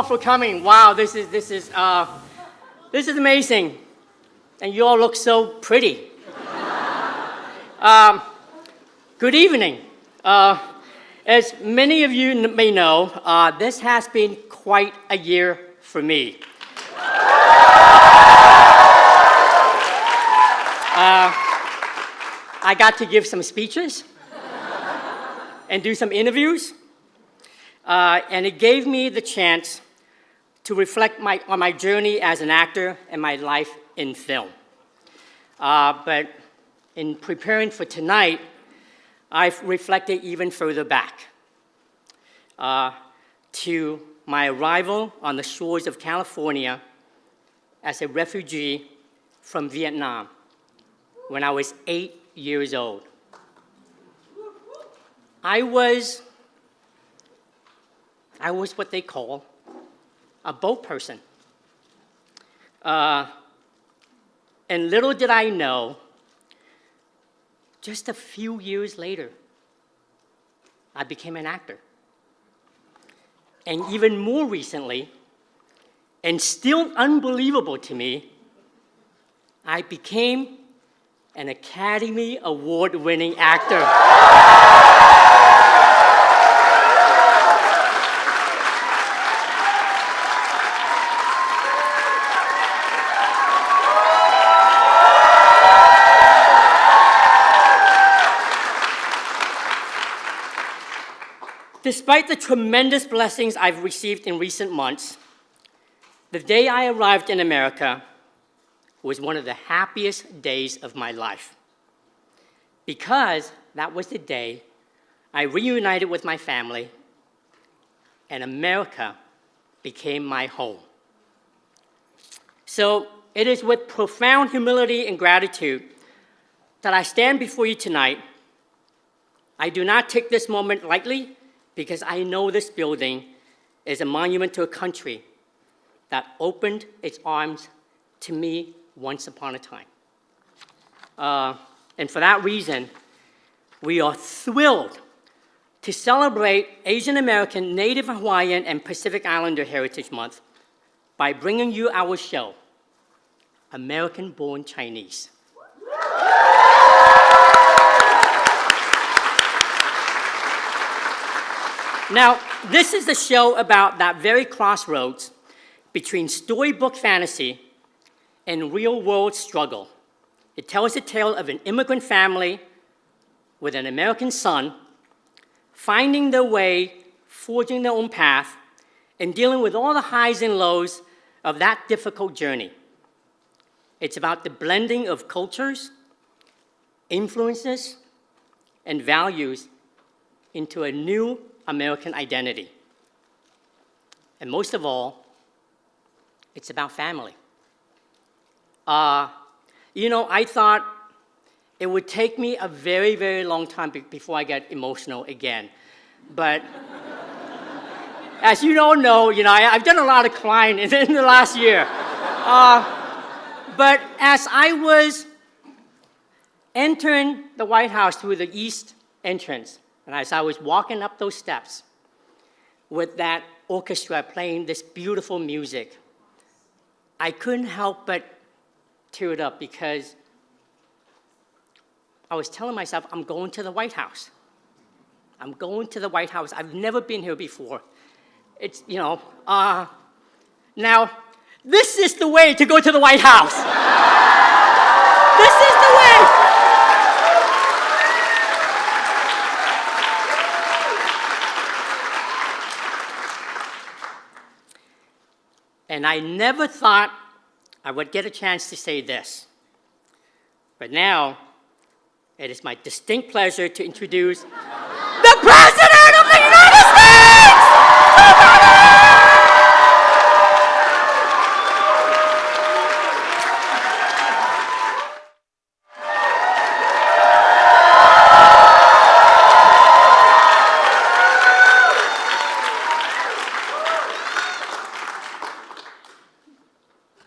all for coming. Wow, this is amazing, and you all look so pretty. Good evening. As many of you may know, this has been quite a year for me. I got to give some speeches and do some interviews, and it gave me the chance to reflect on my journey as an actor and my life in film. But in preparing for tonight, I've reflected even further back to my arrival on the shores of California as a refugee from Vietnam when I was 8 years old. I was what they call a boat person. And little did I know, just a few years later, I became an actor. And even more recently, and still unbelievable to me, I became an Academy Award-winning actor. Despite the tremendous blessings I've received in recent months, the day I arrived in America was one of the happiest days of my life, because that was the day I reunited with my family and America became my home. So it is with profound humility and gratitude that I stand before you tonight. I do not take this moment lightly, because I know this building is a monument to a country that opened its arms to me once upon a time. And for that reason, we are thrilled to celebrate Asian American, Native Hawaiian, and Pacific Islander Heritage Month by bringing you our show, American-Born Chinese. Now, this is a show about that very crossroads between storybook fantasy and real-world struggle. It tells the tale of an immigrant family with an American son finding their way, forging their own path, and dealing with all the highs and lows of that difficult journey. It's about the blending of cultures, influences, and values into a new American identity. And most of all, it's about family. You know, I thought it would take me a very, very long time before I get emotional again. But as you all know, I've done a lot of crying in the last year. But as I was entering the White House through the east entrance, and as I was walking up those steps with that orchestra playing this beautiful music, I couldn't help but tear it up, because I was telling myself, I'm going to the White House. I'm going to the White House. I've never been here before. It's, now, this is the way to go to the White House. This is the way. And I never thought I would get a chance to say this. But now, it is my distinct pleasure to introduce the President of the United States!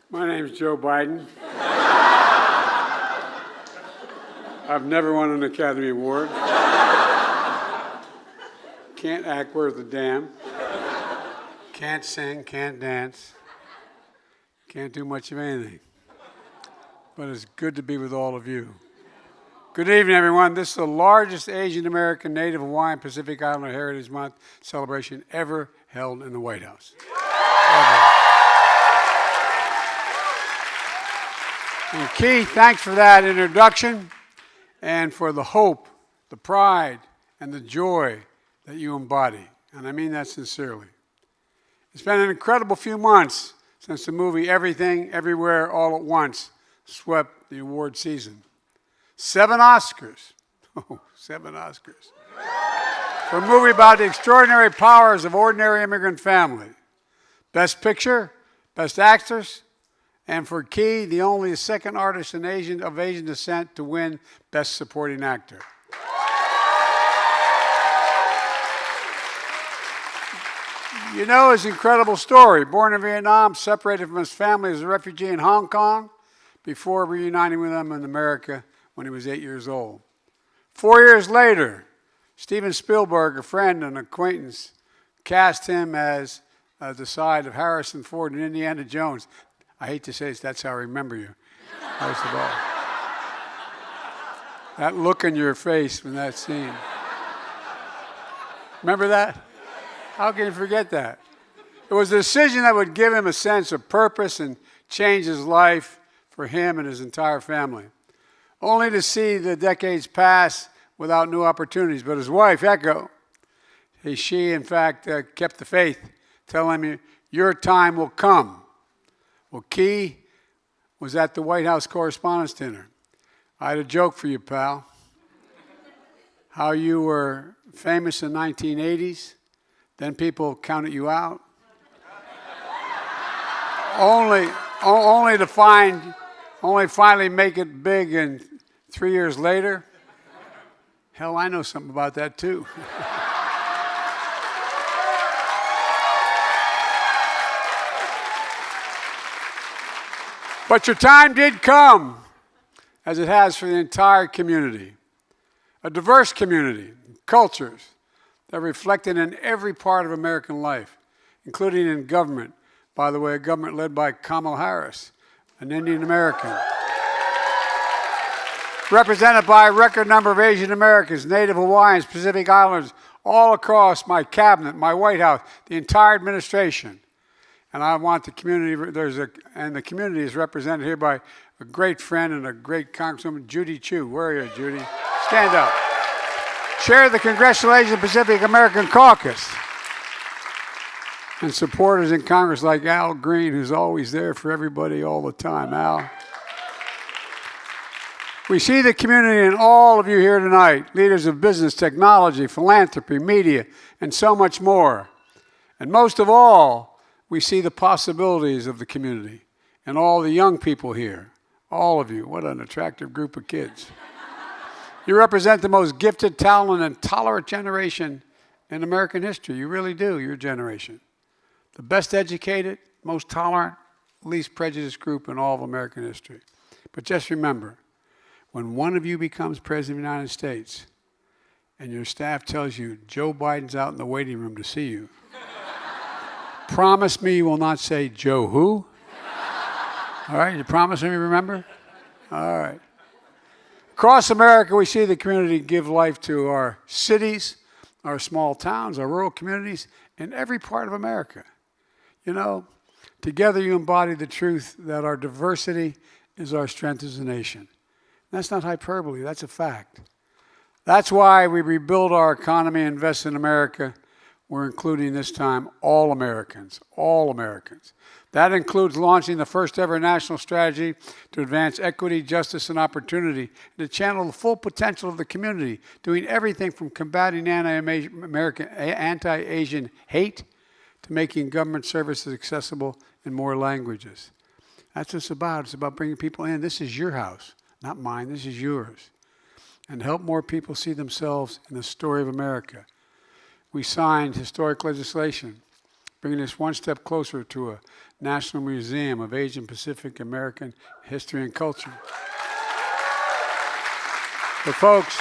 My name's Joe Biden. I've never won an Academy Award. Can't act worth a damn. Can't sing, can't dance, can't do much of anything. But it's good to be with all of you. Good evening, everyone. This is the largest Asian American, Native Hawaiian, Pacific Islander Heritage Month celebration ever held in the White House. Ever. And Keith, thanks for that introduction and for the hope, the pride, and the joy that you embody. And I mean that sincerely. It's been an incredible few months since the movie Everything, Everywhere, All at Once swept the award season. 7 Oscars. Oh, 7 Oscars. For a movie about the extraordinary powers of ordinary immigrant family. Best Picture, Best Actress, and for Key, the only second artist of Asian descent to win Best Supporting Actor. You know his incredible story. Born in Vietnam, separated from his family as a refugee in Hong Kong, before reuniting with them in America when he was 8 years old. 4 years later, Steven Spielberg, a friend and acquaintance, cast him as the side of Harrison Ford in Indiana Jones. I hate to say this, that's how I remember you, most of all. That look in your face from that scene. Remember that? How can you forget that? It was a decision that would give him a sense of purpose and change his life for him and his entire family. Only to see the decades pass without new opportunities. But his wife, Echo, she in fact kept the faith, telling him, your time will come. Well, Key was at the White House Correspondents' Dinner. I had a joke for you, pal. How you were famous in the 1980s, then people counted you out. only to finally make it big, and 3 years later, hell, I know something about that too. But your time did come, as it has for the entire community. A diverse community, cultures that are reflected in every part of American life, including in government. By the way, a government led by Kamala Harris, an Indian American. Represented by a record number of Asian Americans, Native Hawaiians, Pacific Islanders, all across my cabinet, my White House, the entire administration. And I want the community, and the community is represented here by a great friend and a great Congresswoman, Judy Chu. Where are you, Judy? Stand up. Chair of the Congressional Asian Pacific American Caucus. And supporters in Congress like Al Green, who's always there for everybody all the time. Al. We see the community in all of you here tonight, leaders of business, technology, philanthropy, media, and so much more. And most of all, we see the possibilities of the community and all the young people here. All of you. What an attractive group of kids. You represent the most gifted, talented, and tolerant generation in American history. You really do, your generation. The best educated, most tolerant, least prejudiced group in all of American history. But just remember, when one of you becomes President of the United States and your staff tells you Joe Biden's out in the waiting room to see you, promise me you will not say, Joe who? All right, you promise me, remember? All right. Across America, we see the community give life to our cities, our small towns, our rural communities, in every part of America. You know, together you embody the truth that our diversity is our strength as a nation. That's not hyperbole, that's a fact. That's why we rebuild our economy and invest in America. We're including this time all Americans, all Americans. That includes launching the first ever national strategy to advance equity, justice, and opportunity, and to channel the full potential of the community, doing everything from combating anti-Asian hate to making government services accessible in more languages. That's what it's about. It's about bringing people in. This is your house, not mine. This is yours. And help more people see themselves in the story of America. We signed historic legislation, bringing us one step closer to a National Museum of Asian Pacific American History and Culture. But folks,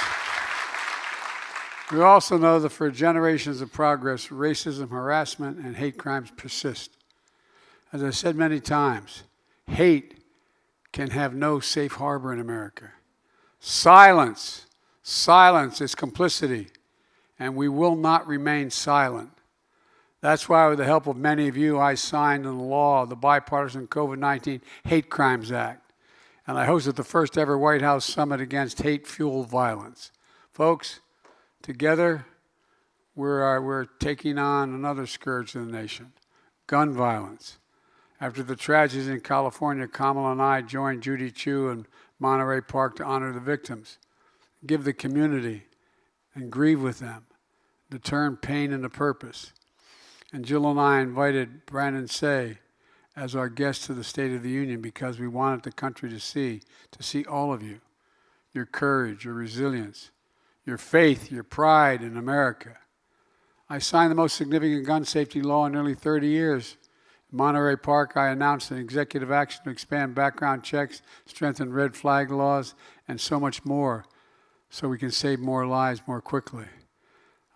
We also know that for generations of progress, racism, harassment, and hate crimes persist. As I said many times, hate can have no safe harbor in America. Silence is complicity, and we will not remain silent. That's why, with the help of many of you, I signed into law the bipartisan COVID-19 Hate Crimes Act, and I hosted the first ever White House Summit against hate-fueled violence. Folks, together, we're taking on another scourge of the nation, gun violence. After the tragedies in California, Kamala and I joined Judy Chu in Monterey Park to honor the victims, give the community, and grieve with them, to turn pain into purpose. And Jill and I invited Brandon Say as our guest to the State of the Union because we wanted the country to see all of you, your courage, your resilience, your faith, your pride in America. I signed the most significant gun safety law in nearly 30 years. In Monterey Park, I announced an executive action to expand background checks, strengthen red flag laws, and so much more, so we can save more lives more quickly.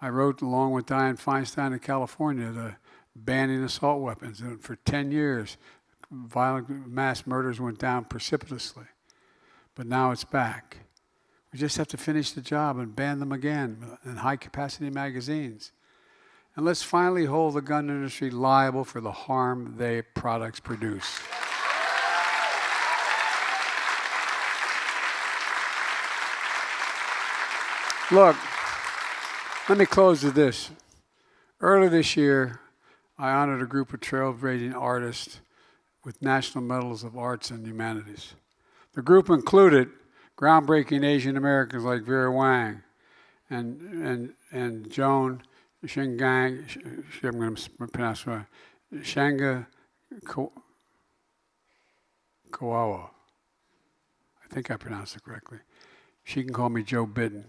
I wrote, along with Dianne Feinstein of California, the banning assault weapons. And for 10 years, violent mass murders went down precipitously. But now it's back. We just have to finish the job and ban them again in high-capacity magazines. And let's finally hold the gun industry liable for the harm their products produce. Look, let me close with this. Earlier this year, I honored a group of trailblazing artists with National Medals of Arts and Humanities. The group included groundbreaking Asian Americans like Vera Wang and Joan Shingang, I'm going to pronounce it right, Shanga Kawawa. I think I pronounced it correctly. She can call me Joe Biden.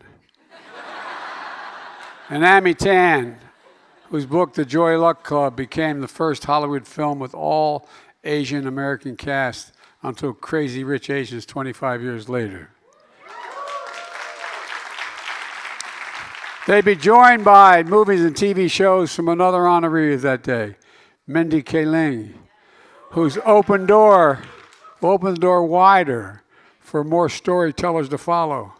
And Amy Tan, whose book, The Joy Luck Club, became the first Hollywood film with all Asian American cast until Crazy Rich Asians 25 years later. They'd be joined by movies and TV shows from another honoree of that day, Mindy Kaling, whose opened the door wider for more storytellers to follow.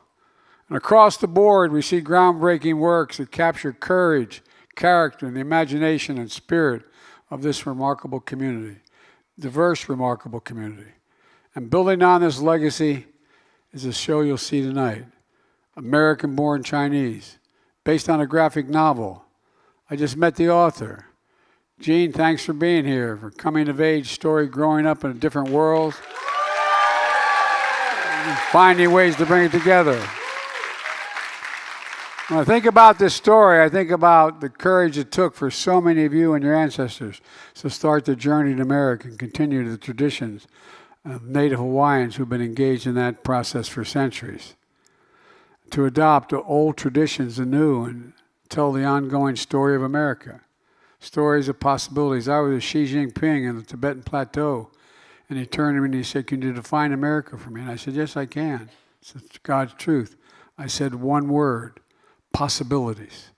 And across the board, we see groundbreaking works that capture courage, character, and the imagination and spirit of this remarkable community, diverse, remarkable community. And building on this legacy is a show you'll see tonight, American-Born Chinese, based on a graphic novel. I just met the author. Gene, thanks for being here, for coming-of-age story, growing up in a different world, and finding ways to bring it together. When I think about this story, I think about the courage it took for so many of you and your ancestors to start the journey to America and continue the traditions of Native Hawaiians who've been engaged in that process for centuries. To adopt old traditions anew and tell the ongoing story of America. Stories of possibilities. I was with Xi Jinping in the Tibetan Plateau, and he turned to me and he said, "Can you define America for me?" And I said, "Yes, I can." It's God's truth. I said one word: possibilities.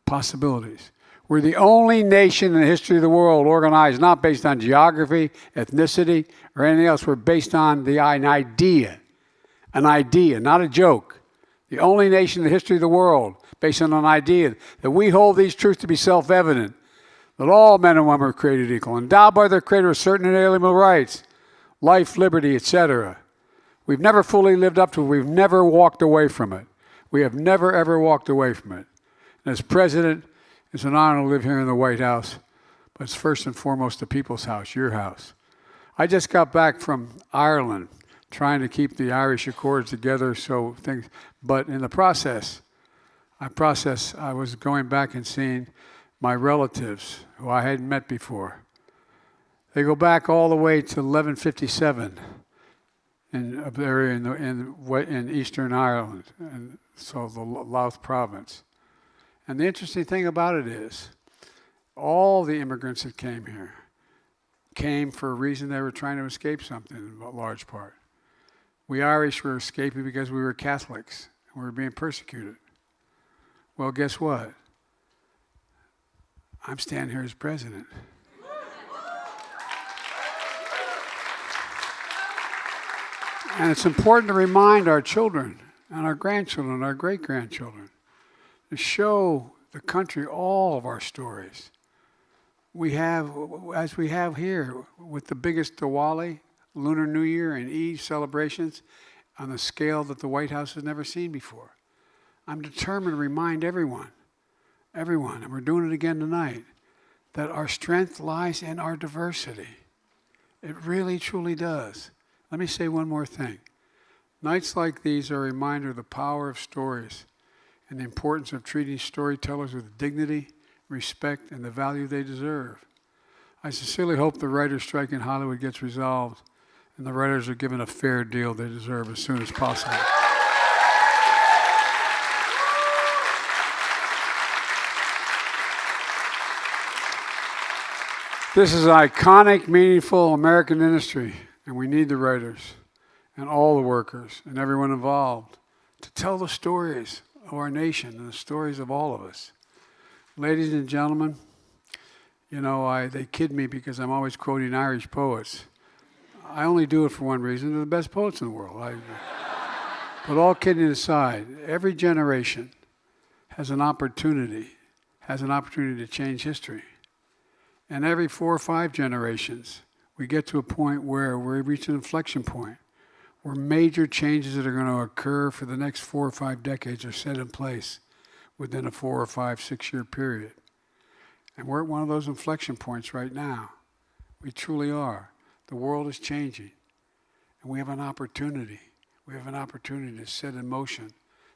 Possibilities. We're the only nation in the history of the world organized not based on geography, ethnicity, or anything else. We're based on an idea, not a joke. The only nation in the history of the world based on an idea that we hold these truths to be self-evident, that all men and women are created equal, endowed by their Creator with certain inalienable rights, life, liberty, etc. We've never fully lived up to it. We've never walked away from it. We have never, ever walked away from it. And as president, it's an honor to live here in the White House, but it's first and foremost the people's house, your house. I just got back from Ireland, trying to keep the Irish Accords together, but in the process, I was going back and seeing my relatives who I hadn't met before. They go back all the way to 1157 in Eastern Ireland, and so the Louth province. And the interesting thing about it is, all the immigrants that came here came for a reason. They were trying to escape something in large part. We Irish were escaping because we were Catholics and we were being persecuted. Well, guess what? I'm standing here as president. And it's important to remind our children and our grandchildren and our great-grandchildren to show the country all of our stories. We have, as we have here, with the biggest Diwali, Lunar New Year, and Eid celebrations on a scale that the White House has never seen before. I'm determined to remind everyone, and we're doing it again tonight, that our strength lies in our diversity. It really, truly does. Let me say one more thing. Nights like these are a reminder of the power of stories and the importance of treating storytellers with dignity, respect, and the value they deserve. I sincerely hope the writer's strike in Hollywood gets resolved and the writers are given a fair deal they deserve as soon as possible. This is an iconic, meaningful American industry, and we need the writers and all the workers and everyone involved to tell the stories of our nation and the stories of all of us. Ladies and gentlemen, you know, they kid me because I'm always quoting Irish poets. I only do it for one reason. They're the best poets in the world. But all kidding aside, every generation has an opportunity to change history. And every 4 or 5 generations, we get to a point where we reach an inflection point, where major changes that are going to occur for the next 4 or 5 decades are set in place within a 4 or 5, 6 year period. And we're at one of those inflection points right now. We truly are. The world is changing. And we have an opportunity. We have an opportunity to set in motion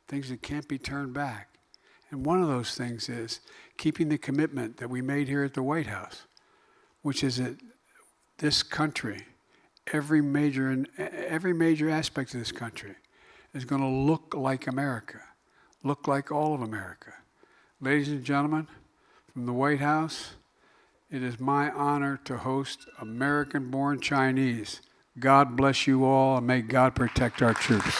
things that can't be turned back. And one of those things is keeping the commitment that we made here at the White House, which is that this country, every major aspect of this country is going to look like America, look like all of America. Ladies and gentlemen, from the White House, it is my honor to host American-born Chinese. God bless you all, and may God protect our troops.